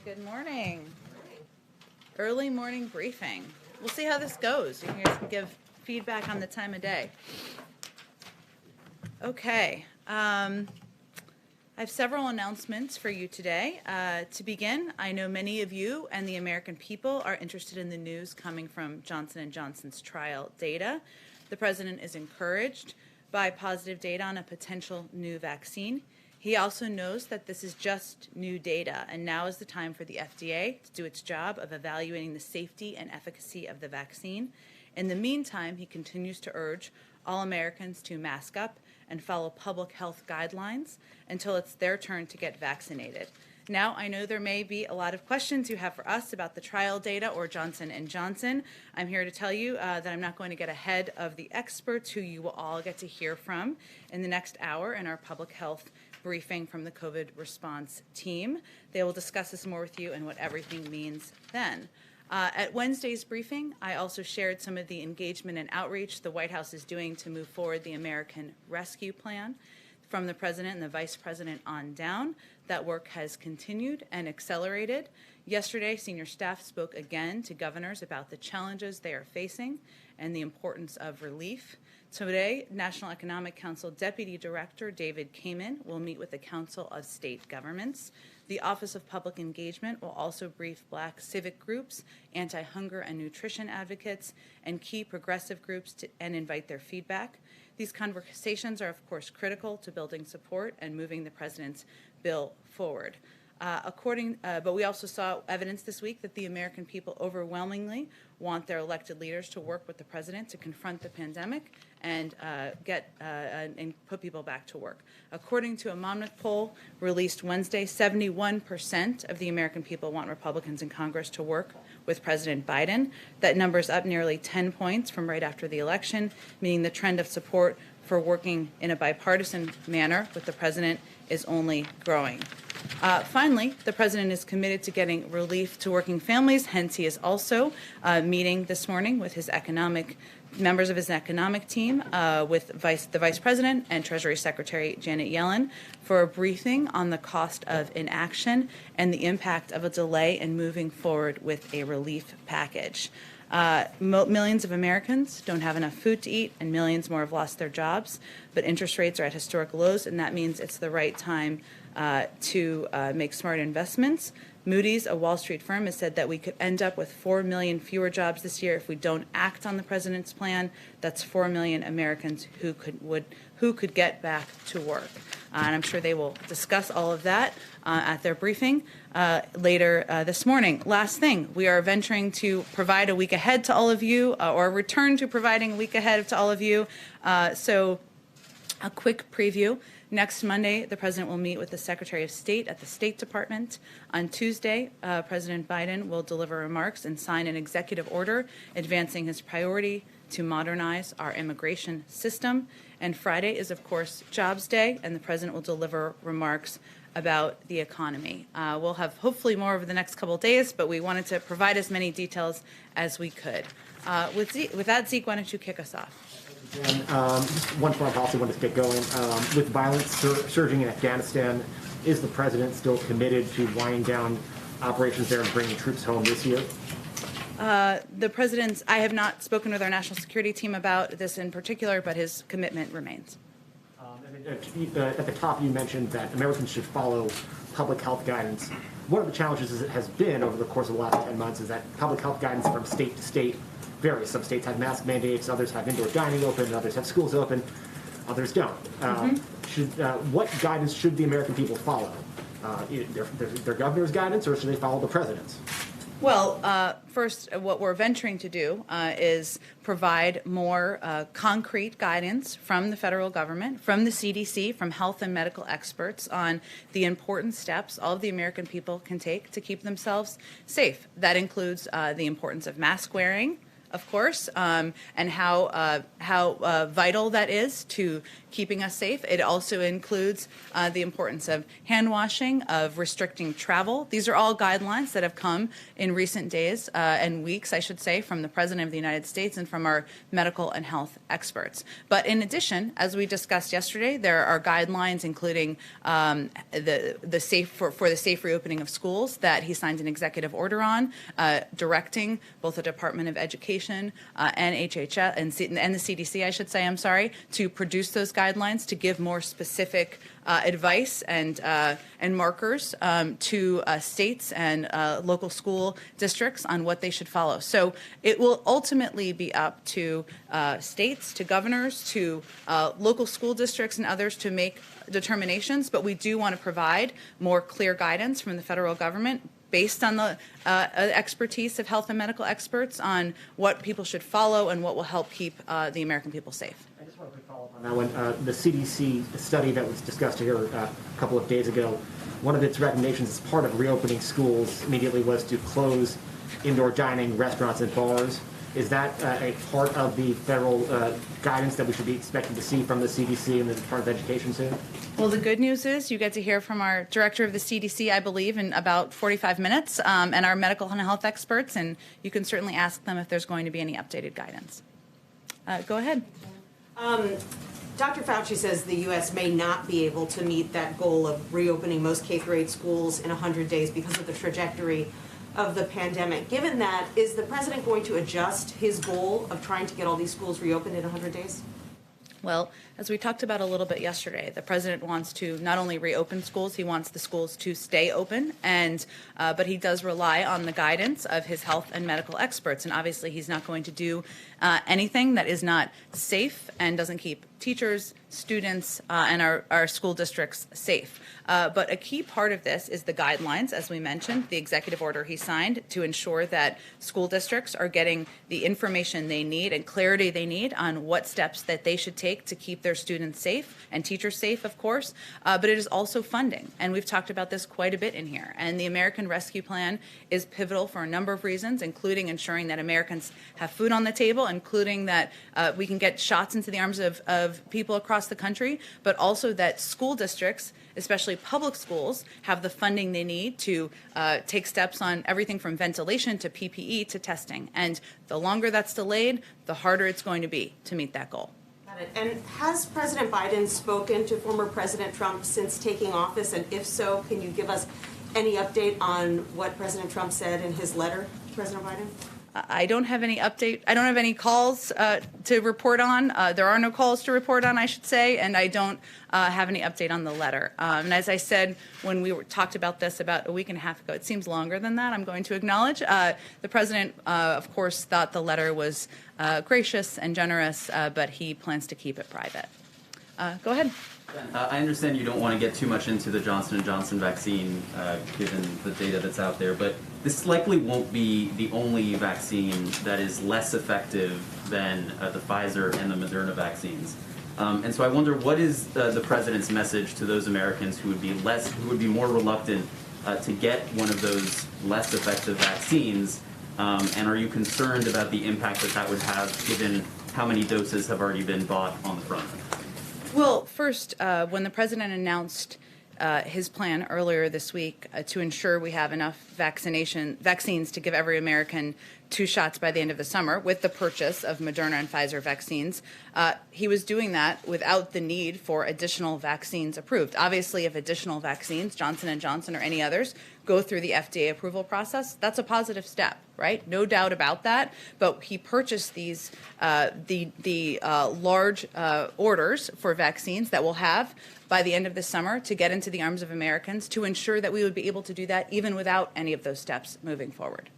Good morning. Early morning briefing. We'll see how this goes. You guys can give feedback on the time of day. Okay. I have several announcements for you today. To begin, I know many of you and the American people are interested in the news coming from Johnson & Johnson's trial data. The president is encouraged by positive data on a potential new vaccine. He also knows that this is just new data, and now is the time for the FDA to do its job of evaluating the safety and efficacy of the vaccine. In the meantime, he continues to urge all Americans to mask up and follow public health guidelines until it's their turn to get vaccinated. Now, I know there may be a lot of questions you have for us about the trial data or Johnson & Johnson. I'm here to tell you that I'm not going to get ahead of the experts who you will all get to hear from in the next hour in our public health briefing from the COVID response team. They will discuss this more with you and what everything means then. At Wednesday's briefing, I also shared some of the engagement and outreach the White House is doing to move forward the American Rescue Plan. From the President and the Vice President on down, that work has continued and accelerated. Yesterday, senior staff spoke again to governors about the challenges they are facing and the importance of relief. Today, National Economic Council Deputy Director David Kamen will meet with the Council of State Governments. The Office of Public Engagement will also brief Black civic groups, anti-hunger and nutrition advocates, and key progressive groups and invite their feedback. These conversations are, of course, critical to building support and moving the president's bill forward. But we also saw evidence this week that the American people overwhelmingly want their elected leaders to work with the president to confront the pandemic and and put people back to work. According to a Monmouth poll released Wednesday, 71% of the American people want Republicans in Congress to work with President Biden. That number is up nearly 10 points from right after the election, meaning the trend of support for working in a bipartisan manner with the president is only growing. Finally, the president is committed to getting relief to working families. Hence, he is also meeting this morning with his members of his economic team, with the Vice President and Treasury Secretary Janet Yellen for a briefing on the cost of inaction and the impact of a delay in moving forward with a relief package. Millions of Americans don't have enough food to eat, and millions more have lost their jobs. But interest rates are at historic lows, and that means it's the right time to make smart investments. Moody's, a Wall Street firm, has said that we could end up with 4 million fewer jobs this year if we don't act on the president's plan. That's 4 million Americans who could get back to work. And I'm sure they will discuss all of that at their briefing later this morning. Last thing, we are venturing to provide a week ahead to all of you, or return to providing a week ahead to all of you. So a quick preview. Next Monday, the president will meet with the Secretary of State at the State Department. On Tuesday, President Biden will deliver remarks and sign an executive order advancing his priority to modernize our immigration system. And Friday is, of course, Jobs Day, and the president will deliver remarks about the economy. We'll have hopefully more over the next couple of days, but we wanted to provide as many details as we could. With that, Zeke, why don't you kick us off? And just one foreign policy I wanted to get going. With violence surging in Afghanistan, is the president still committed to winding down operations there and bringing troops home this year? I have not spoken with our national security team about this in particular, but his commitment remains. At the top, you mentioned that Americans should follow public health guidance. One of the challenges it has been over the course of the last 10 months is that public health guidance from state to state varies. Some states have mask mandates, others have indoor dining open, others have schools open, others don't. What guidance should the American people follow? Their governor's guidance, or should they follow the president's? Well, first, what we're venturing to do is provide more concrete guidance from the federal government, from the CDC, from health and medical experts on the important steps all of the American people can take to keep themselves safe. That includes the importance of mask wearing, of course, and how vital that is to keeping us safe. It also includes the importance of hand washing, of restricting travel. These are all guidelines that have come in recent days and weeks, I should say, from the President of the United States and from our medical and health experts. But in addition, as we discussed yesterday, there are guidelines including the safe reopening of schools that he signed an executive order on, directing both the Department of Education and HHS and the CDC, I should say, to produce those guidelines to give more specific advice and markers to states and local school districts on what they should follow. So it will ultimately be up to states, to governors, to local school districts and others to make determinations, but we do want to provide more clear guidance from the federal government based on the expertise of health and medical experts on what people should follow and what will help keep the American people safe. I just want to quick follow up on that one. The CDC study that was discussed here a couple of days ago, one of its recommendations as part of reopening schools immediately was to close indoor dining, restaurants, and bars. Is that a part of the federal guidance that we should be expecting to see from the CDC and the Department of Education soon? Well, the good news is you get to hear from our director of the CDC, I believe, in about 45 minutes, and our medical and health experts, and you can certainly ask them if there's going to be any updated guidance. Go ahead. Dr. Fauci says the U.S. may not be able to meet that goal of reopening most K-8 schools in 100 days because of the trajectory of the pandemic. Given that, is the president going to adjust his goal of trying to get all these schools reopened in 100 days? Well, as we talked about a little bit yesterday, the president wants to not only reopen schools, he wants the schools to stay open, and but he does rely on the guidance of his health and medical experts, and obviously he's not going to do anything that is not safe and doesn't keep teachers, students, and our school districts safe. But a key part of this is the guidelines, as we mentioned, the executive order he signed to ensure that school districts are getting the information they need and clarity they need on what steps that they should take to keep their students safe and teachers safe, of course. But it is also funding, and we've talked about this quite a bit in here. And the American Rescue Plan is pivotal for a number of reasons, including ensuring that Americans have food on the table, including that we can get shots into the arms of people across the country, but also that school districts, especially public schools, have the funding they need to take steps on everything from ventilation to PPE to testing. And the longer that's delayed, the harder it's going to be to meet that goal. Got it. And has President Biden spoken to former President Trump since taking office? And if so, can you give us any update on what President Trump said in his letter to President Biden? I don't have any update. I don't have any calls to report on. There are no calls to report on, I should say, and I don't have any update on the letter. And as I said when we talked about this about a week and a half ago, it seems longer than that, I'm going to acknowledge. The president, of course, thought the letter was gracious and generous, but he plans to keep it private. Go ahead. I understand you don't want to get too much into the Johnson & Johnson vaccine, given the data that's out there, but this likely won't be the only vaccine that is less effective than the Pfizer and the Moderna vaccines. And so I wonder, what is the president's message to those Americans who would be more reluctant to get one of those less effective vaccines? And are you concerned about the impact that would have, given how many doses have already been bought on the front? Well, first, when the president announced his plan earlier this week to ensure we have enough vaccines to give every American 2 shots by the end of the summer with the purchase of Moderna and Pfizer vaccines, he was doing that without the need for additional vaccines approved. Obviously, if additional vaccines, Johnson & Johnson or any others, go through the FDA approval process, that's a positive step, right? No doubt about that. But he purchased these large orders for vaccines that we'll have by the end of this summer to get into the arms of Americans to ensure that we would be able to do that even without any of those steps moving forward.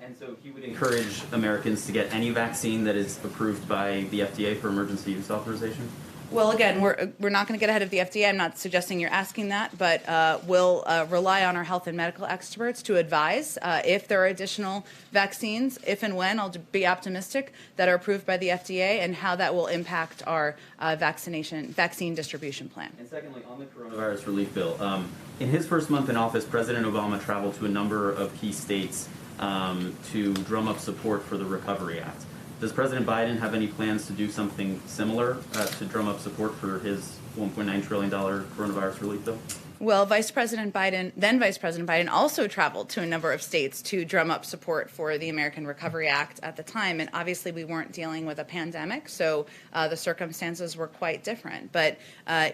And so he would encourage Americans to get any vaccine that is approved by the FDA for emergency use authorization? Well, again, we're not going to get ahead of the FDA. I'm not suggesting you're asking that, but we'll rely on our health and medical experts to advise if there are additional vaccines, if and when, I'll be optimistic, that are approved by the FDA and how that will impact our vaccine distribution plan. And secondly, on the coronavirus relief bill, in his first month in office, President Obama traveled to a number of key states to drum up support for the Recovery Act. Does President Biden have any plans to do something similar to drum up support for his $1.9 trillion coronavirus relief bill? Well, Vice President Biden also traveled to a number of states to drum up support for the American Recovery Act at the time. And obviously, we weren't dealing with a pandemic, so the circumstances were quite different. But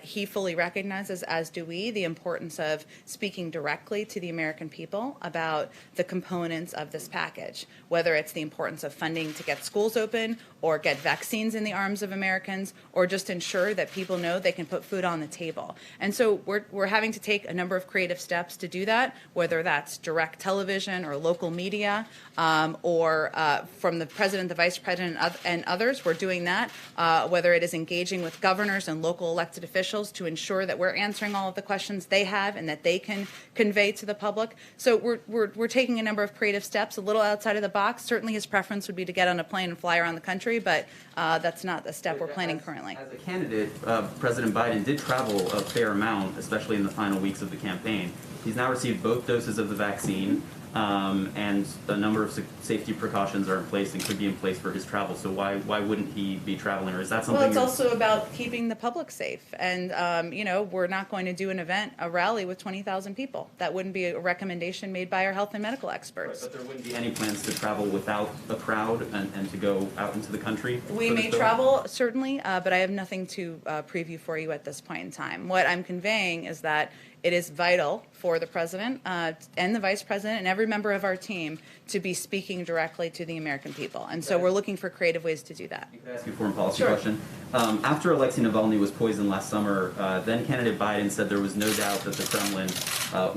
he fully recognizes, as do we, the importance of speaking directly to the American people about the components of this package, whether it's the importance of funding to get schools open or get vaccines in the arms of Americans, or just ensure that people know they can put food on the table. And so we're having to take a number of creative steps to do that, whether that's direct television or local media, or from the president, the vice president, and others. We're doing that, whether it is engaging with governors and local elected officials to ensure that we're answering all of the questions they have and that they can convey to the public. So we're taking a number of creative steps, a little outside of the box. Certainly his preference would be to get on a plane and fly around the country, but that's not the step we're planning currently. As a candidate, President Biden did travel a fair amount, especially in the final weeks of the campaign. He's now received both doses of the vaccine, and a number of safety precautions are in place and could be in place for his travel. So why wouldn't he be traveling, or is that something? Well, it's also about keeping the public safe, and we're not going to do a rally with 20,000 people. That wouldn't be a recommendation made by our health and medical experts. Right, but there wouldn't be any plans to travel without a crowd and to go out into the country? We may travel, certainly, but I have nothing to preview for you at this point in time. What I'm conveying is that it is vital for the president and the vice president and every member of our team to be speaking directly to the American people. And so we're looking for creative ways to do that. Could I ask you a foreign policy Sure. question? After Alexei Navalny was poisoned last summer, then candidate Biden said there was no doubt that the Kremlin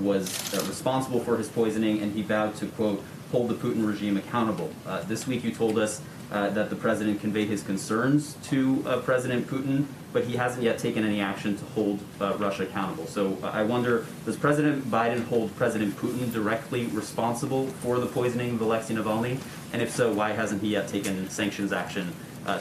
was responsible for his poisoning, and he vowed to, quote, hold the Putin regime accountable. This week you told us that the president conveyed his concerns to President Putin, but he hasn't yet taken any action to hold Russia accountable. So I wonder, does President Biden hold President Putin directly responsible for the poisoning of Alexei Navalny? And if so, why hasn't he yet taken sanctions action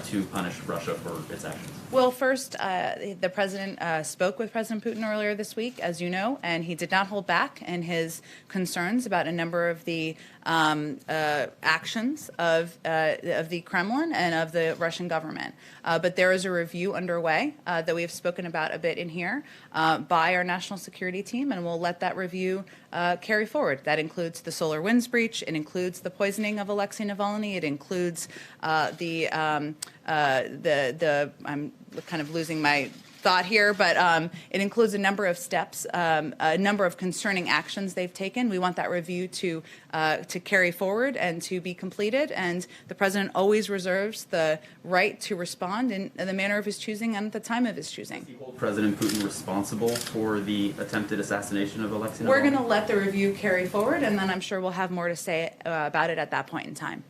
to punish Russia for its actions? Well, first, the president spoke with President Putin earlier this week, as you know, and he did not hold back in his concerns about a number of the actions of the Kremlin and of the Russian government. But there is a review underway that we have spoken about a bit in here by our national security team, and we'll let that review carry forward. That includes the SolarWinds breach. It includes the poisoning of Alexei Navalny. It includes I'm kind of losing my thought here, but it includes a number of steps, a number of concerning actions they've taken. We want that review to carry forward and to be completed, and the president always reserves the right to respond in the manner of his choosing and at the time of his choosing. Does he hold President Putin responsible for the attempted assassination of Alexei Navalny? We're going to let the review carry forward, and then I'm sure we'll have more to say about it at that point in time.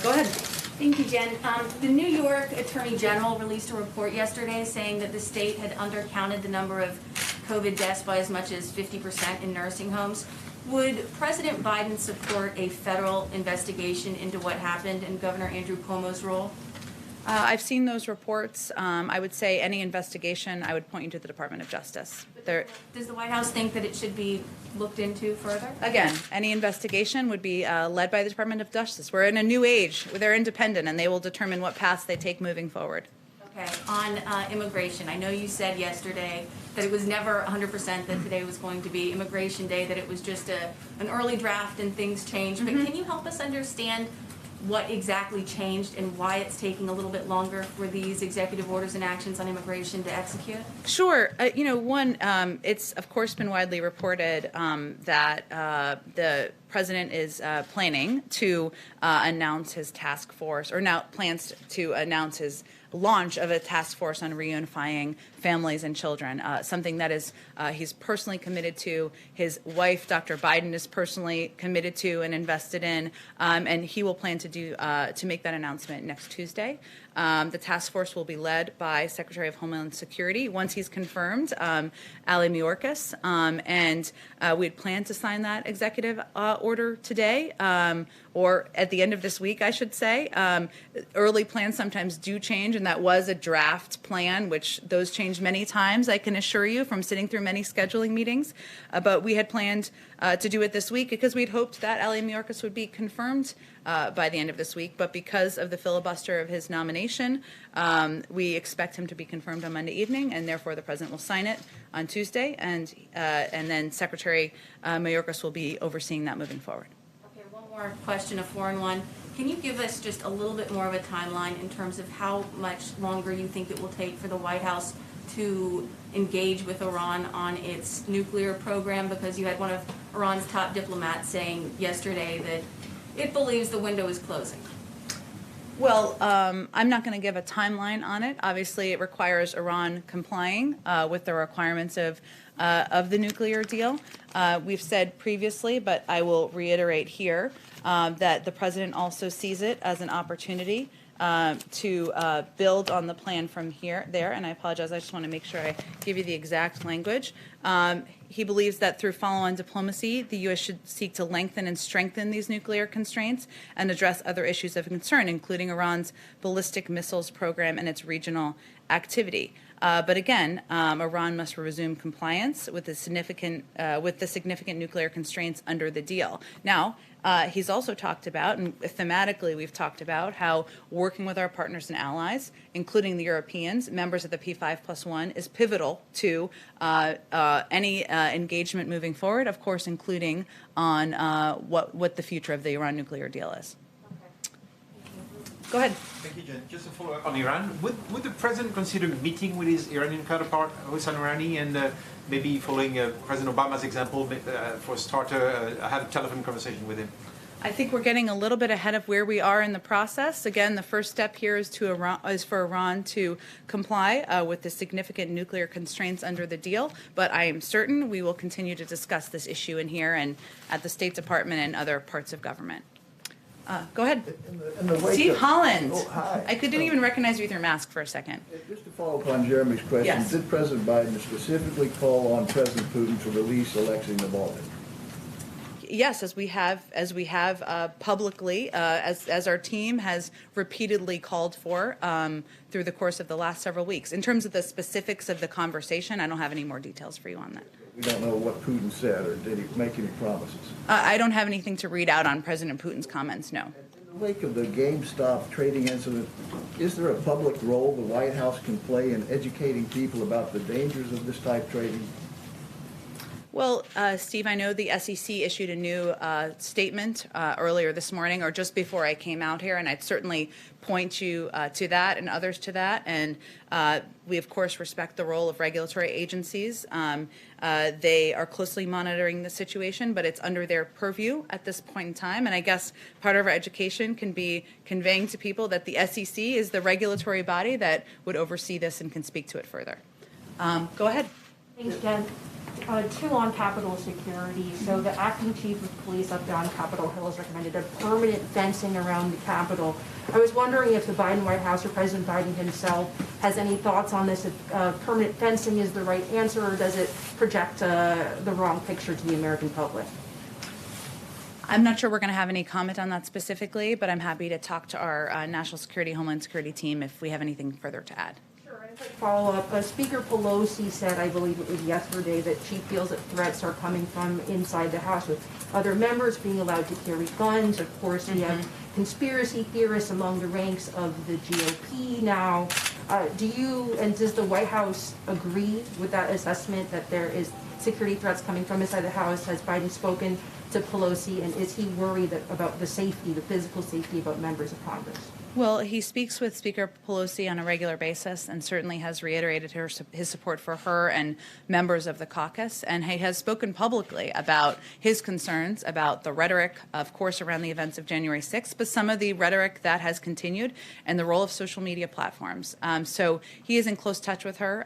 Go ahead. Thank you, Jen. The New York Attorney General released a report yesterday saying that the state had undercounted the number of COVID deaths by as much as 50% in nursing homes. Would President Biden support a federal investigation into what happened in Governor Andrew Cuomo's role? I've seen those reports. I would say any investigation, I would point you to the Department of Justice. Does the White House think that it should be looked into further? Again, any investigation would be led by the Department of Justice. We're in a new age. They're independent, and they will determine what paths they take moving forward. Okay. On immigration, I know you said yesterday that it was never 100% that today was going to be Immigration Day, that it was just an early draft and things changed. But can you help us understand what exactly changed and why it's taking a little bit longer for these executive orders and actions on immigration to execute? Sure. It's of course been widely reported that the president is planning to announce his task force, or now plans to announce his launch of a task force on reunifying families and children, something that is he's personally committed to, his wife, Dr. Biden, is personally committed to and invested in, and he will plan to make that announcement next Tuesday. The task force will be led by Secretary of Homeland Security once he's confirmed, Ali Mayorkas, and we had planned to sign that executive order today. or at the end of this week, I should say. Early plans sometimes do change, and that was a draft plan, which those change many times, I can assure you, from sitting through many scheduling meetings. But we had planned to do it this week because we'd hoped that Ali Mayorkas would be confirmed by the end of this week. But because of the filibuster of his nomination, we expect him to be confirmed on Monday evening, and therefore the president will sign it on Tuesday, and then Secretary Mayorkas will be overseeing that moving forward. Okay, one more question, a foreign one. Can you give us just a little bit more of a timeline in terms of how much longer you think it will take for the White House to engage with Iran on its nuclear program? Because you had one of Iran's top diplomats saying yesterday that it believes the window is closing. Well, I'm not going to give a timeline on it. Obviously, it requires Iran complying with the requirements of the nuclear deal. We've said previously, but I will reiterate here, that the president also sees it as an opportunity to build on the plan from there, and I apologize, I just want to make sure I give you the exact language. He believes that through follow-on diplomacy, the U.S. should seek to lengthen and strengthen these nuclear constraints and address other issues of concern, including Iran's ballistic missiles program and its regional activity. But again, Iran must resume compliance with the significant nuclear constraints under the deal. Now, he's also talked about, and thematically we've talked about, how working with our partners and allies, including the Europeans, members of the P5+1, is pivotal to any engagement moving forward, of course, including on what the future of the Iran nuclear deal is. Go ahead. Thank you, Jen. Just a follow-up on Iran. Would the president consider meeting with his Iranian counterpart, Hossein Rouhani, and maybe following President Obama's example, for a starter, have a telephone conversation with him? I think we're getting a little bit ahead of where we are in the process. Again, the first step here is for Iran to comply with the significant nuclear constraints under the deal. But I am certain we will continue to discuss this issue in here and at the State Department and other parts of government. Go ahead. In the wake Steve of- Holland. Oh, hi. I didn't even recognize you with your mask for a second. Just to follow up on Jeremy's question, Yes. did President Biden specifically call on President Putin to release Alexei Navalny? Yes, as we have publicly, as our team has repeatedly called for through the course of the last several weeks. In terms of the specifics of the conversation, I don't have any more details for you on that. We don't know what Putin said, or did he make any promises? I don't have anything to read out on President Putin's comments, no. In the wake of the GameStop trading incident, is there a public role the White House can play in educating people about the dangers of this type trading? Well, Steve, I know the SEC issued a new statement earlier this morning, or just before I came out here, and I'd certainly point you to that and others to that. And we, of course, respect the role of regulatory agencies. They are closely monitoring the situation, but it's under their purview at this point in time. And I guess part of our education can be conveying to people that the SEC is the regulatory body that would oversee this and can speak to it further. Go ahead. Thanks, Jen. Two on Capitol security. So the acting chief of police up on Capitol Hill has recommended a permanent fencing around the Capitol. I was wondering if the Biden White House or President Biden himself has any thoughts on this, if permanent fencing is the right answer, or does it project the wrong picture to the American public? I'm not sure we're going to have any comment on that specifically, but I'm happy to talk to our National Security, Homeland Security team if we have anything further to add. Follow-up. Speaker Pelosi said, I believe it was yesterday, that she feels that threats are coming from inside the House, with other members being allowed to carry guns. Of course, we have conspiracy theorists among the ranks of the GOP now. Does the White House agree with that assessment that there is security threats coming from inside the House? Has Biden spoken to Pelosi, and is he worried about the safety, the physical safety about members of Congress? Well, he speaks with Speaker Pelosi on a regular basis and certainly has reiterated his support for her and members of the caucus. And he has spoken publicly about his concerns about the rhetoric, of course, around the events of January 6th, but some of the rhetoric that has continued and the role of social media platforms. So he is in close touch with her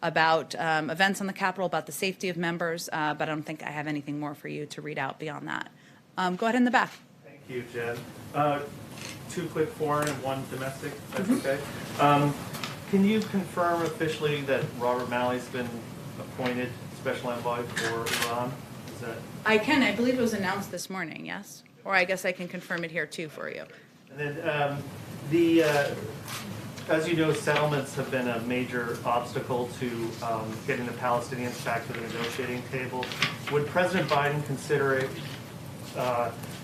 about events on the Capitol, about the safety of members, but I don't think I have anything more for you to read out beyond that. Go ahead in the back. Thank you, Jen. Two quick foreign and one domestic, if that's okay. Can you confirm officially that Robert Malley's been appointed special envoy for Iran? Is that? I can. I believe it was announced this morning, yes? Or I guess I can confirm it here too for you. And then as you know, settlements have been a major obstacle to getting the Palestinians back to the negotiating table. Would President Biden consider it?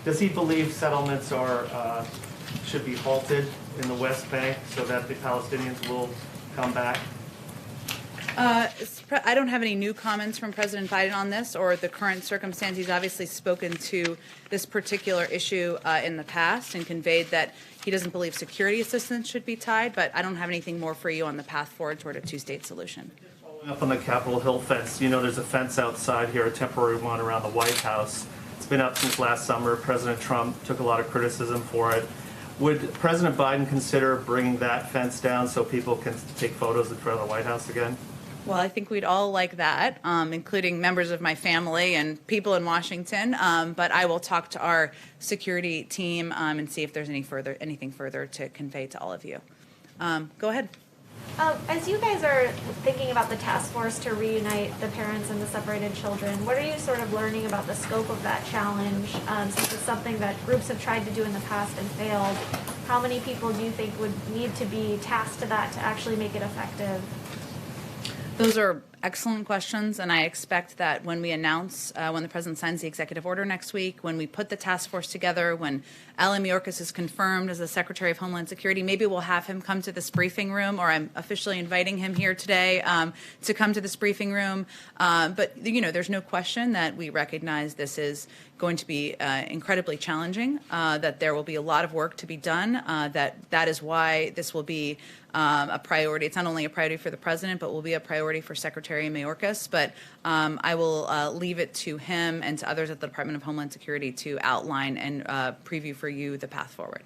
Does he believe settlements should be halted in the West Bank so that the Palestinians will come back? I don't have any new comments from President Biden on this or the current circumstance. He's obviously spoken to this particular issue in the past and conveyed that he doesn't believe security assistance should be tied, but I don't have anything more for you on the path forward toward a two-state solution. Following up on the Capitol Hill fence, you know there's a fence outside here, a temporary one around the White House. It's been up since last summer. President Trump took a lot of criticism for it. Would President Biden consider bringing that fence down so people can take photos in front of the White House again? Well, I think we'd all like that, including members of my family and people in Washington. But I will talk to our security team and see if there's anything further to convey to all of you. Go ahead. As you guys are thinking about the task force to reunite the parents and the separated children, what are you sort of learning about the scope of that challenge? Since it's something that groups have tried to do in the past and failed, how many people do you think would need to be tasked to that to actually make it effective? Those are excellent questions, and I expect that when we announce, when the President signs the executive order next week, when we put the task force together, when Alan Mayorkas is confirmed as the Secretary of Homeland Security, maybe we'll have him come to this briefing room, or I'm officially inviting him here today to come to this briefing room. But, you know, there's no question that we recognize this is going to be incredibly challenging, that there will be a lot of work to be done, that is why this will be a priority. It's not only a priority for the President, but will be a priority for Secretary Mayorkas. But I will leave it to him and to others at the Department of Homeland Security to outline and preview for you the path forward.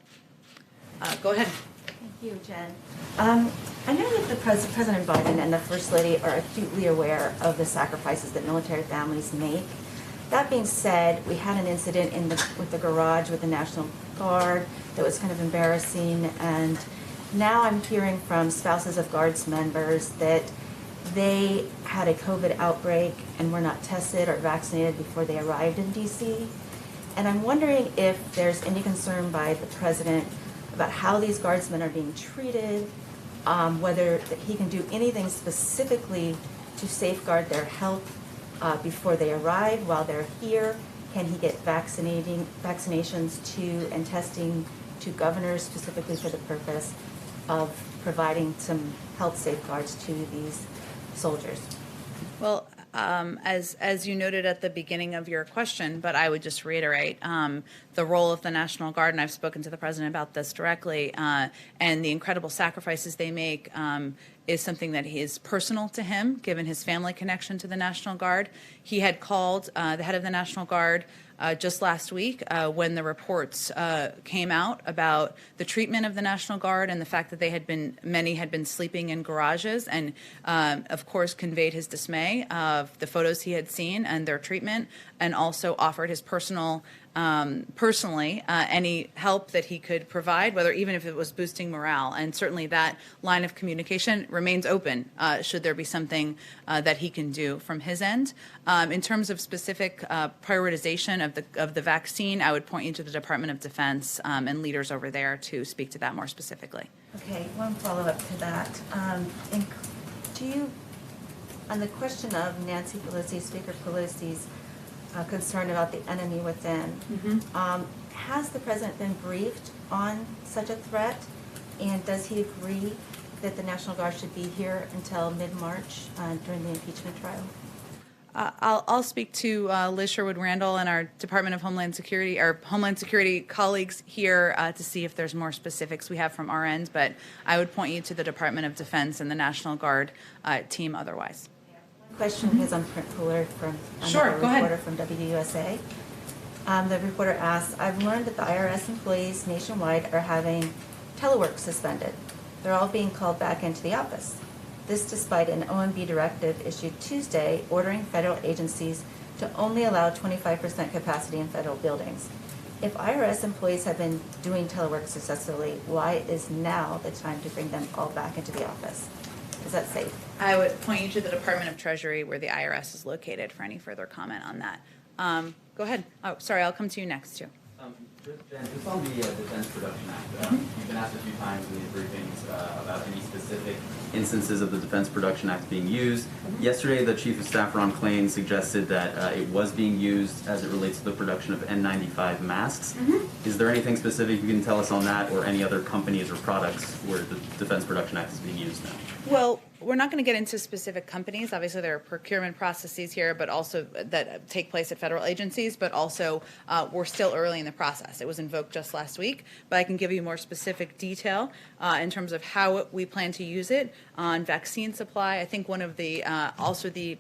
Go ahead. Thank you, Jen. I know that the President Biden and the First Lady are acutely aware of the sacrifices that military families make. That being said, we had an incident with the garage with the National Guard that was kind of embarrassing, and now I'm hearing from spouses of Guards members that they had a COVID outbreak and were not tested or vaccinated before they arrived in D.C. And I'm wondering if there's any concern by the President about how these Guardsmen are being treated, whether he can do anything specifically to safeguard their health before they arrive, while they're here. Can he get vaccinations to and testing to governors specifically for the purpose of providing some health safeguards to these soldiers? Well, as you noted at the beginning of your question, but I would just reiterate the role of the National Guard, and I've spoken to the President about this directly, and the incredible sacrifices they make is something that is personal to him, given his family connection to the National Guard. He had called the head of the National Guard just last week when the reports came out about the treatment of the National Guard and the fact that many had been sleeping in garages, and of course conveyed his dismay of the photos he had seen and their treatment, and also offered his personally any help that he could provide, whether even if it was boosting morale. And certainly that line of communication remains open should there be something that he can do from his end. In terms of specific prioritization of the vaccine, I would point you to the Department of Defense and leaders over there to speak to that more specifically. Okay, one follow-up to that. On the question of Nancy Pelosi, Speaker Pelosi's concern about the enemy within, has the President been briefed on such a threat? And does he agree that the National Guard should be here until mid-March during the impeachment trial? I'll speak to Liz Sherwood-Randall and our Department of Homeland Security, our Homeland Security colleagues here to see if there's more specifics we have from our end, but I would point you to the Department of Defense and the National Guard team otherwise. Question is on print cooler from Sure, another go ahead. reporter from WUSA. The reporter asks, I've learned that the IRS employees nationwide are having telework suspended. They're all being called back into the office. This despite an OMB directive issued Tuesday ordering federal agencies to only allow 25% capacity in federal buildings. If IRS employees have been doing telework successfully, why is now the time to bring them all back into the office? Is that safe? I would point you to the Department of Treasury where the IRS is located for any further comment on that. Go ahead. Oh, sorry, I'll come to you next, too. Just on the Defense Production Act, you've been asked a few times in these briefings about any specific instances of the Defense Production Act being used. Yesterday, the Chief of Staff, Ron Klain, suggested that it was being used as it relates to the production of N95 masks. Is there anything specific you can tell us on that, or any other companies or products where the Defense Production Act is being used now? Well, we're not going to get into specific companies. Obviously, there are procurement processes here, but also that take place at federal agencies, but also we're still early in the process. It was invoked just last week, but I can give you more specific detail in terms of how we plan to use it on vaccine supply. I think one of the, also the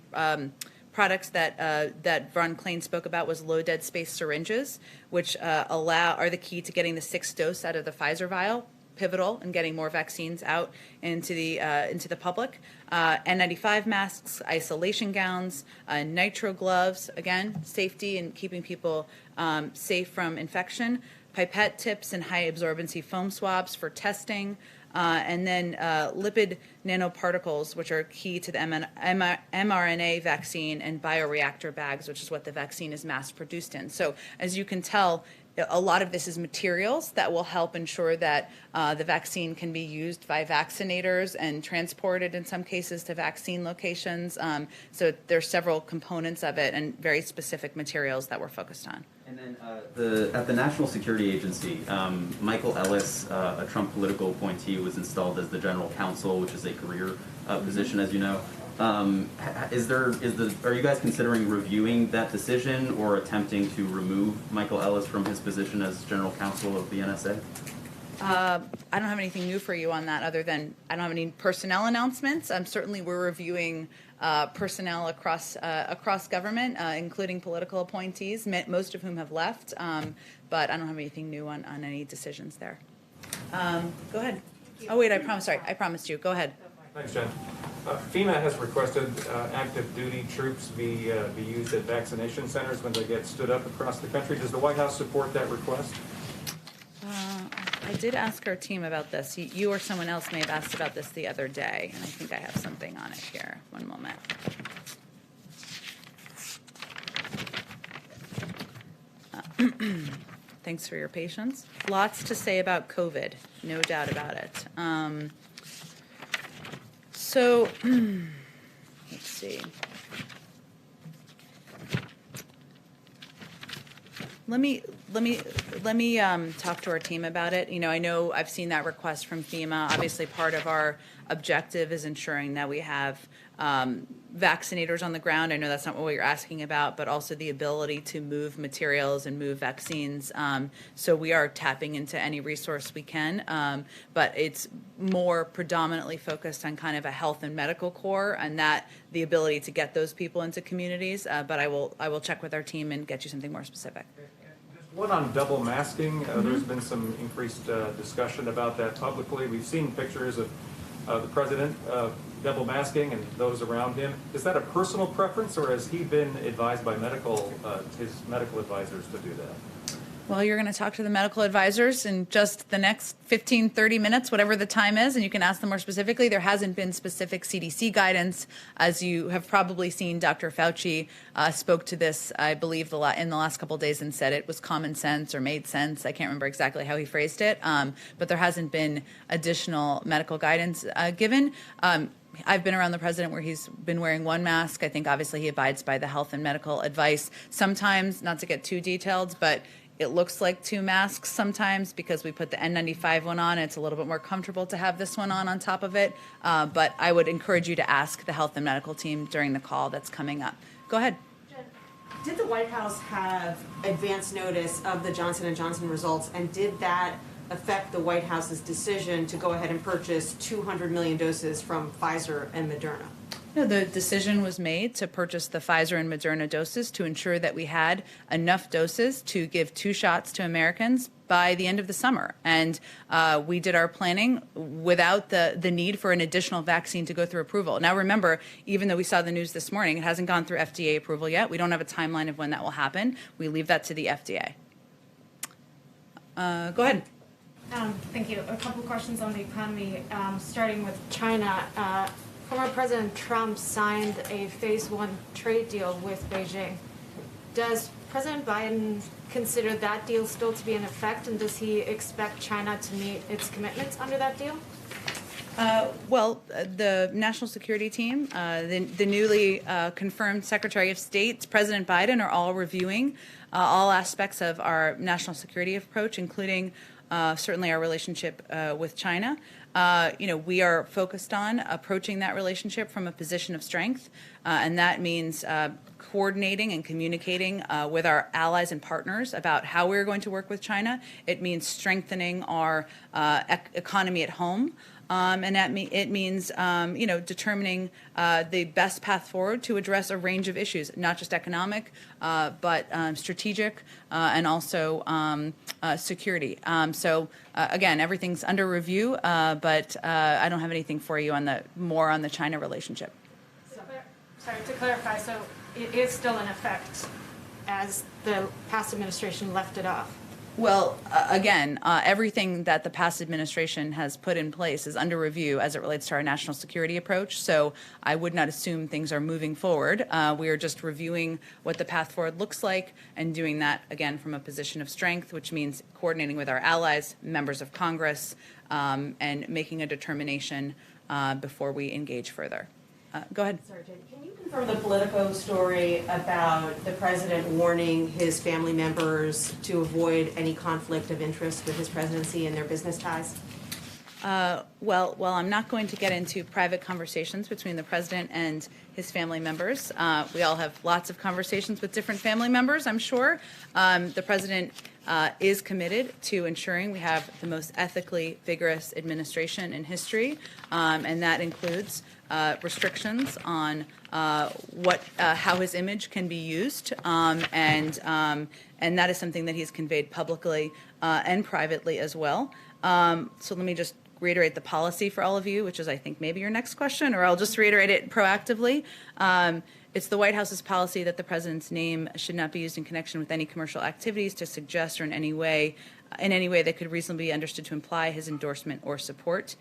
products that Ron Klain spoke about was low dead space syringes, which are the key to getting the 6th dose out of the Pfizer vial. Pivotal in getting more vaccines out into the public. N95 masks, isolation gowns, nitro gloves, again, safety and keeping people safe from infection, pipette tips and high absorbency foam swabs for testing, and then lipid nanoparticles, which are key to the mRNA vaccine, and bioreactor bags, which is what the vaccine is mass produced in. So as you can tell, a lot of this is materials that will help ensure that the vaccine can be used by vaccinators and transported in some cases to vaccine locations. So there's several components of it and very specific materials that we're focused on. And then at the National Security Agency, Michael Ellis, a Trump political appointee, was installed as the general counsel, which is a career position, as you know. Are you guys considering reviewing that decision or attempting to remove Michael Ellis from his position as general counsel of the NSA? I don't have anything new for you on that other than I don't have any personnel announcements. Certainly we're reviewing personnel across government, including political appointees, most of whom have left, but I don't have anything new on any decisions there. Go ahead. Oh, wait, I promised you. Go ahead. Thanks, Jen. FEMA has requested active duty troops be used at vaccination centers when they get stood up across the country. Does the White House support that request? I did ask our team about this. You or someone else may have asked about this the other day, and I think I have something on it here. One moment. Thanks for your patience. Lots to say about COVID, no doubt about it. So, let's see. Let me talk to our team about it. You know, I know I've seen that request from FEMA. Obviously, part of our objective is ensuring that we have vaccinators on the ground. I know that's not what you're asking about, but also the ability to move materials and move vaccines. So we are tapping into any resource we can, but it's more predominantly focused on kind of a health and medical core, and that the ability to get those people into communities. But I will check with our team and get you something more specific. Just one on double masking. There's been some increased discussion about that publicly. We've seen pictures of the president double masking and those around him. Is that a personal preference, or has he been advised by his medical advisors to do that? Well, you're going to talk to the medical advisors in just the next 15, 30 minutes, whatever the time is, and you can ask them more specifically. There hasn't been specific CDC guidance. As you have probably seen, Dr. Fauci spoke to this, I believe, in the last couple of days and said it was common sense or made sense. I can't remember exactly how he phrased it, but there hasn't been additional medical guidance given. I've been around the president where he's been wearing one mask. I think obviously he abides by the health and medical advice. Sometimes, not to get too detailed, but it looks like two masks sometimes because we put the N95 one on. It's a little bit more comfortable to have this one on top of it. But I would encourage you to ask the health and medical team during the call that's coming up. Go ahead. Did the White House have advance notice of the Johnson & Johnson results, and did that affect the White House's decision to go ahead and purchase 200 million doses from Pfizer and Moderna? No, the decision was made to purchase the Pfizer and Moderna doses to ensure that we had enough doses to give 2 shots to Americans by the end of the summer. And we did our planning without the need for an additional vaccine to go through approval. Now, remember, even though we saw the news this morning, it hasn't gone through FDA approval yet. We don't have a timeline of when that will happen. We leave that to the FDA. Go ahead. Thank you. A couple questions on the economy, starting with China. Former President Trump signed a phase 1 trade deal with Beijing. Does President Biden consider that deal still to be in effect, and does he expect China to meet its commitments under that deal? The national security team, the newly confirmed Secretary of State, President Biden, are all reviewing all aspects of our national security approach, including certainly our relationship with China. We are focused on approaching that relationship from a position of strength, and that means coordinating and communicating with our allies and partners about how we're going to work with China. It means strengthening our economy at home. And it means, determining the best path forward to address a range of issues, not just economic, but strategic and also security. Again, everything's under review, but I don't have anything for you on the China relationship. Sorry, to clarify, so it is still in effect as the past administration left it off? Well, again, everything that the past administration has put in place is under review as it relates to our national security approach. So I would not assume things are moving forward. We are just reviewing what the path forward looks like and doing that, again, from a position of strength, which means coordinating with our allies, members of Congress, and making a determination before we engage further. Go ahead. Sergeant, can you confirm the Politico story about the president warning his family members to avoid any conflict of interest with his presidency and their business ties? Well, I'm not going to get into private conversations between the president and his family members. We all have lots of conversations with different family members, I'm sure. The president is committed to ensuring we have the most ethically vigorous administration in history, and that includes restrictions on how his image can be used, and that is something that he's conveyed publicly and privately as well. So let me just reiterate the policy for all of you, which is, I think, maybe your next question, or I'll just reiterate it proactively. It's the White House's policy that the president's name should not be used in connection with any commercial activities to suggest or in any way that could reasonably be understood to imply his endorsement or support.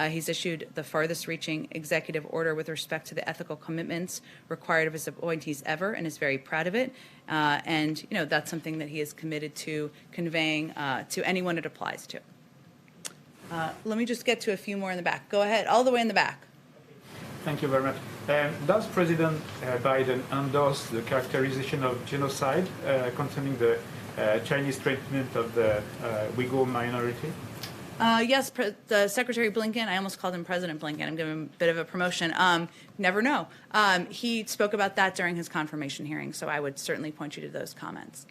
He's issued the farthest-reaching executive order with respect to the ethical commitments required of his appointees ever, and is very proud of it. And that's something that he is committed to conveying to anyone it applies to. Let me just get to a few more in the back. Go ahead, all the way in the back. Thank you very much. Does President Biden endorse the characterization of genocide concerning the Chinese treatment of the Uyghur minority? Yes, the Secretary Blinken, I almost called him President Blinken, I'm giving him a bit of a promotion, never know. He spoke about that during his confirmation hearing, so I would certainly point you to those comments.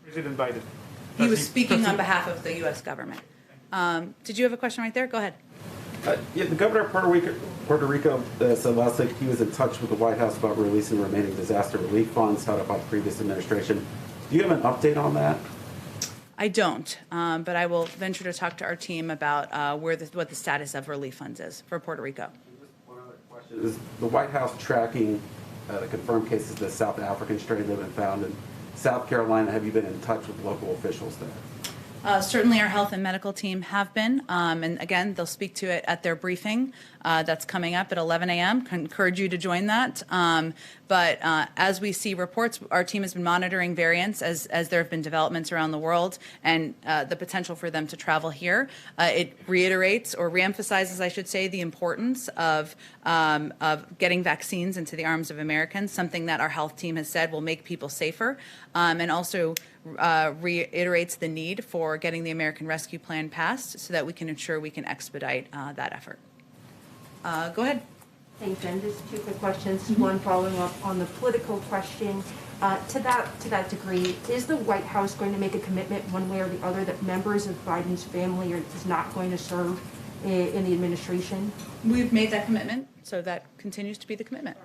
President Biden. He was speaking on behalf of the U.S. government. Did you have a question right there? Go ahead. The governor of Puerto Rico said last week he was in touch with the White House about releasing remaining disaster relief funds held up by the previous administration. Do you have an update on that? I don't, but I will venture to talk to our team about what the status of relief funds is for Puerto Rico. One other question. Is the White House tracking the confirmed cases of the South African strain that have been found in South Carolina? Have you been in touch with local officials there? Certainly our health and medical team have been, and again, they'll speak to it at their briefing that's coming up at 11 a.m. I encourage you to join that. But as we see reports, our team has been monitoring variants as there have been developments around the world and the potential for them to travel here. It reiterates or reemphasizes, I should say, the importance of getting vaccines into the arms of Americans, something that our health team has said will make people safer, and also reiterates the need for getting the American Rescue Plan passed so that we can ensure we can expedite that effort. Go ahead. Thanks, Jen. Just two quick questions. One following up on the political question. To that degree, is the White House going to make a commitment one way or the other that members of Biden's family is not going to serve in the administration? We've made that commitment, so that continues to be the commitment.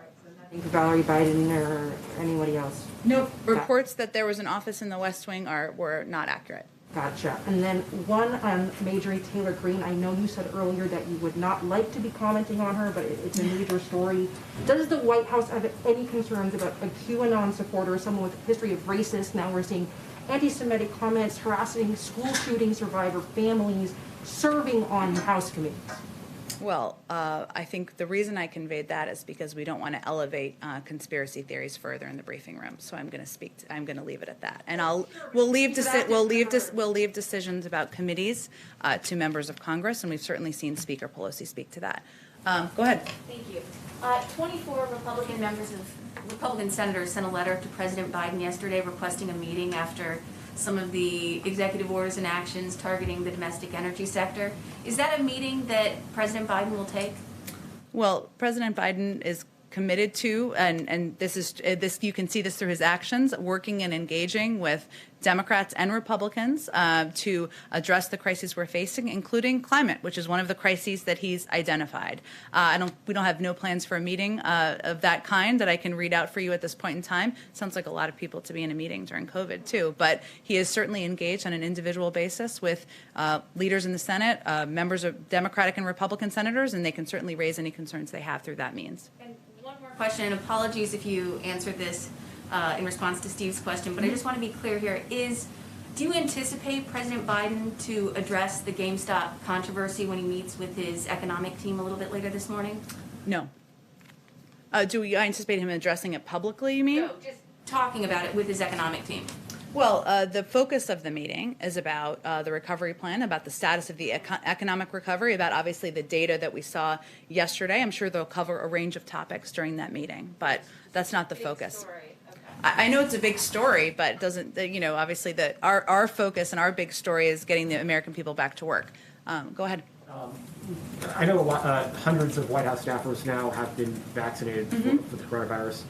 Nothing for Valerie Biden or anybody else? No, reports that there was an office in the West Wing were not accurate. Gotcha. And then one on Marjorie Taylor Greene. I know you said earlier that you would not like to be commenting on her, but it's a major story. Does the White House have any concerns about a QAnon supporter, someone with a history of racist? Now we're seeing anti-Semitic comments, harassing school shooting survivor families, serving on House committees. Well, I think the reason I conveyed that is because we don't want to elevate conspiracy theories further in the briefing room. So I'm going to I'm going to leave it at that, and we'll leave decisions about committees to members of Congress, and we've certainly seen Speaker Pelosi speak to that. Go ahead. Thank you. 24 Republican senators sent a letter to President Biden yesterday requesting a meeting after some of the executive orders and actions targeting the domestic energy sector. Is that a meeting that President Biden will take? Well, President Biden is committed to, and this you can see this through his actions, working and engaging with Democrats and Republicans to address the crises we're facing, including climate, which is one of the crises that he's identified. We don't have no plans for a meeting of that kind that I can read out for you at this point in time. Sounds like a lot of people to be in a meeting during COVID too, but he is certainly engaged on an individual basis with leaders in the Senate, members of Democratic and Republican senators, and they can certainly raise any concerns they have through that means. And one more question, and apologies if you answered this in response to Steve's question, but I just want to be clear here. Do you anticipate President Biden to address the GameStop controversy when he meets with his economic team a little bit later this morning? No. Do I anticipate him addressing it publicly, you mean? No, just talking about it with his economic team. Well, the focus of the meeting is about the recovery plan, about the status of the economic recovery, about obviously the data that we saw yesterday. I'm sure they'll cover a range of topics during that meeting, but that's not the focus. I know it's a big story, but it doesn't, obviously our focus and our big story is getting the American people back to work. Go ahead. I know hundreds of White House staffers now have been vaccinated for the coronavirus.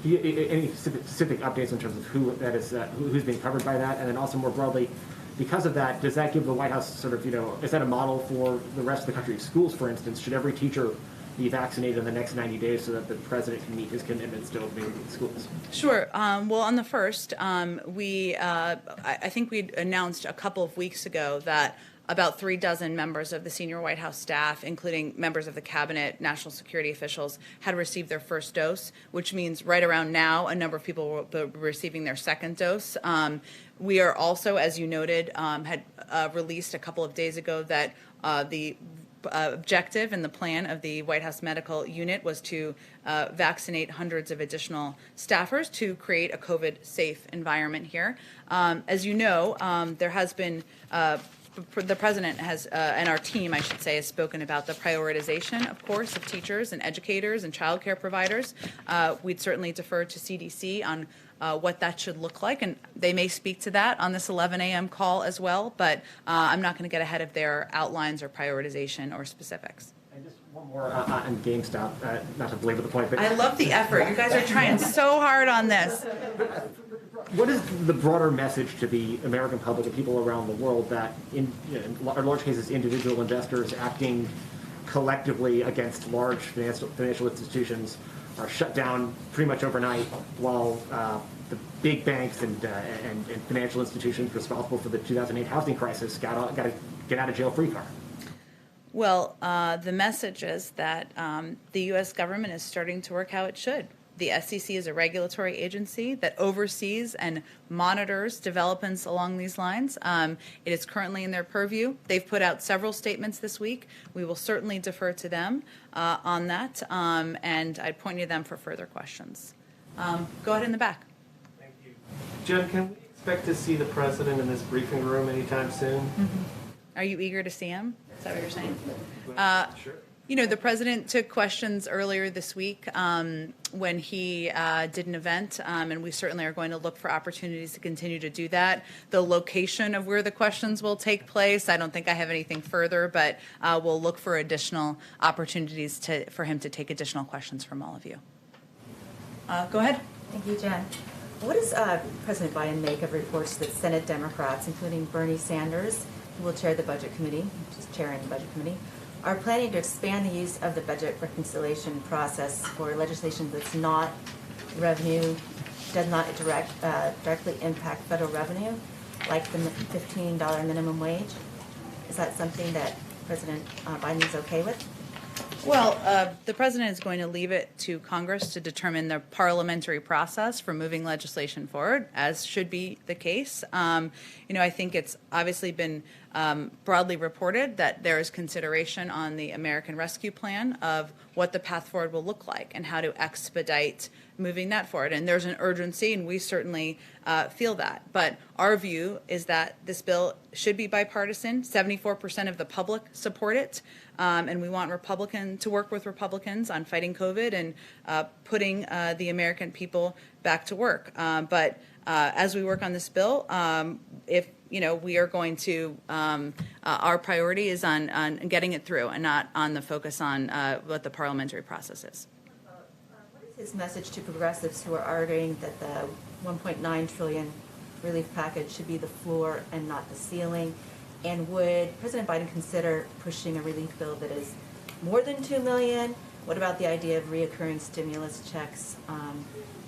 Any specific updates in terms of who that is, who's being covered by that, and then also more broadly, because of that, does that give the White House sort of, is that a model for the rest of the country's schools, for instance? Should every teacher be vaccinated in the next 90 days so that the president can meet his commitments to opening schools? Sure. Well, on the first, I think we announced a couple of weeks ago that about 36 members of the senior White House staff, including members of the cabinet, national security officials, had received their first dose, which means right around now a number of people will be receiving their second dose. We are also, as you noted, had released a couple of days ago that the objective and the plan of the White House Medical Unit was to vaccinate hundreds of additional staffers to create a COVID-safe environment here. As you know, there has been the president has, and our team, I should say, has spoken about the prioritization, of course, of teachers and educators and child care providers. We'd certainly defer to CDC on what that should look like, and they may speak to that on this 11 a.m. call as well, but I'm not going to get ahead of their outlines or prioritization or specifics. And just one more on GameStop, not to belabor the point, but I love the effort. You guys are trying so hard on this. what is the broader message to the American public and people around the world that, in large cases, individual investors acting collectively against large financial institutions are shut down pretty much overnight, while the big banks and financial institutions responsible for the 2008 housing crisis got a get out of jail free card? Well, the message is that the U.S. government is starting to work how it should. The SEC is a regulatory agency that oversees and monitors developments along these lines. It is currently in their purview. They've put out several statements this week. We will certainly defer to them on that, and I'd point you to them for further questions. Go ahead in the back. Thank you. Jen, can we expect to see the president in this briefing room anytime soon? Mm-hmm. Are you eager to see him? Is that what you're saying? Sure. The president took questions earlier this week when he did an event, and we certainly are going to look for opportunities to continue to do that. The location of where the questions will take place, I don't think I have anything further, but we'll look for additional opportunities for him to take additional questions from all of you. Go ahead. Thank you, Jen. What does President Biden make of reports that Senate Democrats, including Bernie Sanders, who will chair the Budget Committee, which is chairing the Budget Committee, are planning to expand the use of the budget reconciliation process for legislation that's not revenue, does not directly impact federal revenue, like the $15 minimum wage? Is that something that President Biden is okay with? Well, the president is going to leave it to Congress to determine the parliamentary process for moving legislation forward, as should be the case. I think it's obviously been broadly reported that there is consideration on the American Rescue Plan of what the path forward will look like and how to expedite moving that forward. And there's an urgency, and we certainly feel that. But our view is that this bill should be bipartisan. 74% of the public support it, and we want to work with Republicans on fighting COVID and putting the American people back to work. But as we work on this bill, if we are going to, our priority is on getting it through and not on the focus on what the parliamentary process is. What is his message to progressives who are arguing that the 1.9 trillion relief package should be the floor and not the ceiling? And would President Biden consider pushing a relief bill that is more than $2 million? What about the idea of reoccurring stimulus checks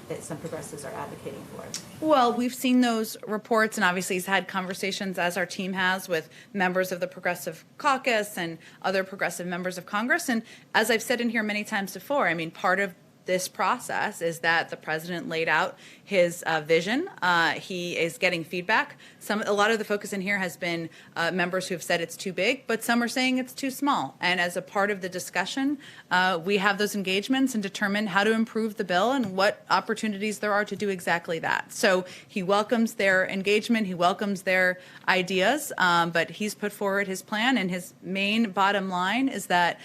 that some progressives are advocating for? Well, we've seen those reports, and obviously he's had conversations, as our team has, with members of the Progressive Caucus and other progressive members of Congress. And as I've said in here many times before, I mean, part of this process is that the president laid out his vision. He is getting feedback. A lot of the focus in here has been members who have said it's too big, but some are saying it's too small. And as a part of the discussion, we have those engagements and determine how to improve the bill and what opportunities there are to do exactly that. So he welcomes their engagement. He welcomes their ideas, but he's put forward his plan, and his main bottom line is that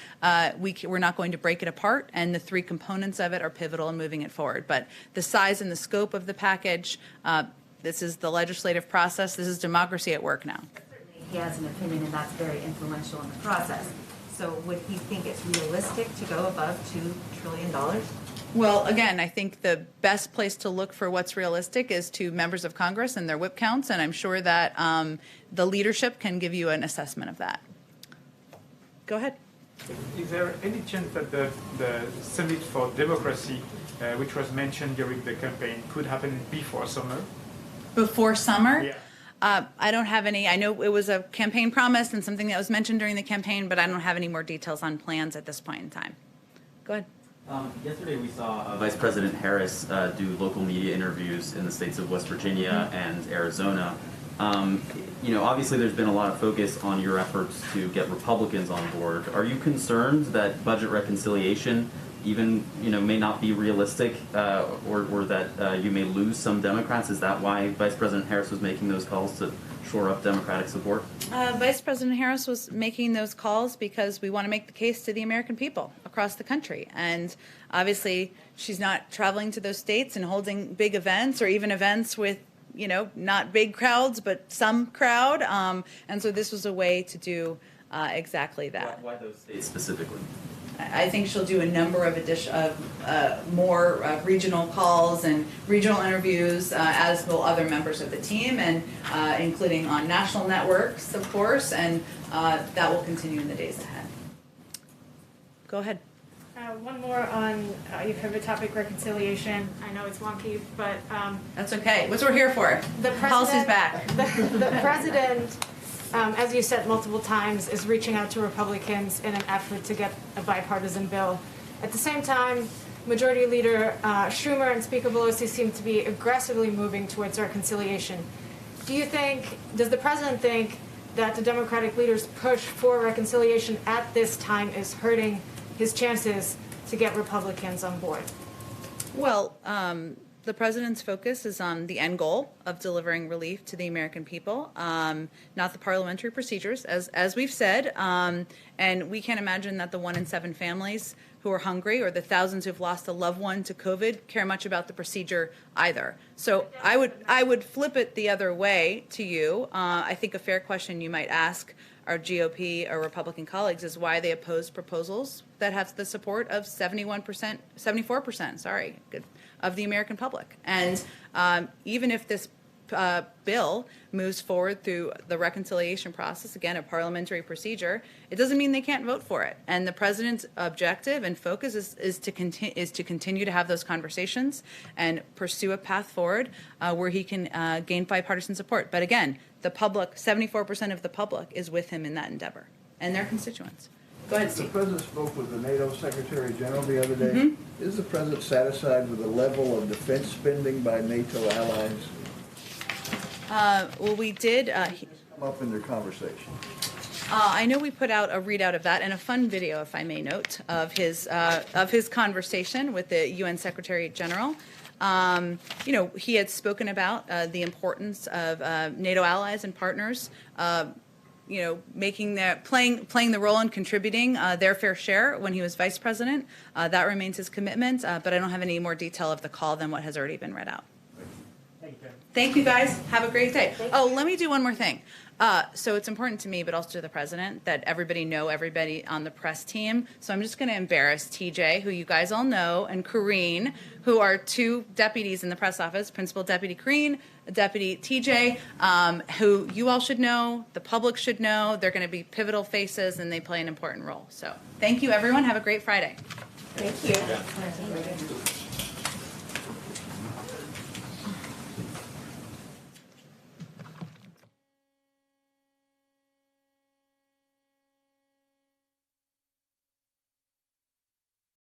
we're not going to break it apart, and the three components of it are pivotal in moving it forward. But the size and the scope of the package, this is the legislative process. This is democracy at work now. Certainly he has an opinion, and that's very influential in the process. So would he think it's realistic to go above $2 trillion? Well, again, I think the best place to look for what's realistic is to members of Congress and their whip counts, and I'm sure that the leadership can give you an assessment of that. Go ahead. Is there any chance that the Summit for Democracy, which was mentioned during the campaign, could happen before summer? Before summer? Yeah. I don't have any. I know it was a campaign promise and something that was mentioned during the campaign, but I don't have any more details on plans at this point in time. Go ahead. Yesterday we saw Vice President Harris do local media interviews in the states of West Virginia and Arizona. Obviously there's been a lot of focus on your efforts to get Republicans on board. Are you concerned that budget reconciliation even, may not be realistic, or that you may lose some Democrats? Is that why Vice President Harris was making those calls to shore up Democratic support? Vice President Harris was making those calls because we want to make the case to the American people across the country. And obviously she's not traveling to those states and holding big events or even events with not big crowds, but some crowd. And so this was a way to do exactly that. Why those states specifically? I think she'll do a number of more regional calls and regional interviews, as will other members of the team, and including on national networks, of course, and that will continue in the days ahead. Go ahead. One more on your favorite topic, reconciliation. I know it's wonky, but that's okay. That's what we're here for. The president, policy's back. The president, as you said multiple times, is reaching out to Republicans in an effort to get a bipartisan bill. At the same time, Majority Leader Schumer and Speaker Pelosi seem to be aggressively moving towards reconciliation. Does the president think that the Democratic leaders' push for reconciliation at this time is hurting his chances to get Republicans on board? Well, the president's focus is on the end goal of delivering relief to the American people, not the parliamentary procedures, as we've said. And we can't imagine that the 1 in 7 families who are hungry or the thousands who've lost a loved one to COVID care much about the procedure either. So I would flip it the other way to you. I think a fair question you might ask our GOP or Republican colleagues is why they oppose proposals that have the support of 74%, of the American public. And even if this bill moves forward through the reconciliation process, again, a parliamentary procedure, it doesn't mean they can't vote for it. And the president's objective and focus is to continue to have those conversations and pursue a path forward where he can gain bipartisan support. But again, the public, 74% of the public is with him in that endeavor, and their constituents. Go ahead, Steve. The president spoke with the NATO Secretary General the other day. Is the president satisfied with the level of defense spending by NATO allies? Well, we did. Come up in their conversation. I know we put out a readout of that and a fun video, if I may note, of his conversation with the UN Secretary General. He had spoken about the importance of NATO allies and partners, playing the role and contributing their fair share when he was vice president. That remains his commitment, but I don't have any more detail of the call than what has already been read out. Thank you, guys. Have a great day. Oh, let me do one more thing. So it's important to me, but also to the president, that everybody know everybody on the press team. So I'm just going to embarrass TJ, who you guys all know, and Kareen, who are two deputies in the press office, Principal Deputy Kareen, Deputy TJ, who you all should know, the public should know. They're going to be pivotal faces, and they play an important role. So thank you, everyone. Have a great Friday. Thank you.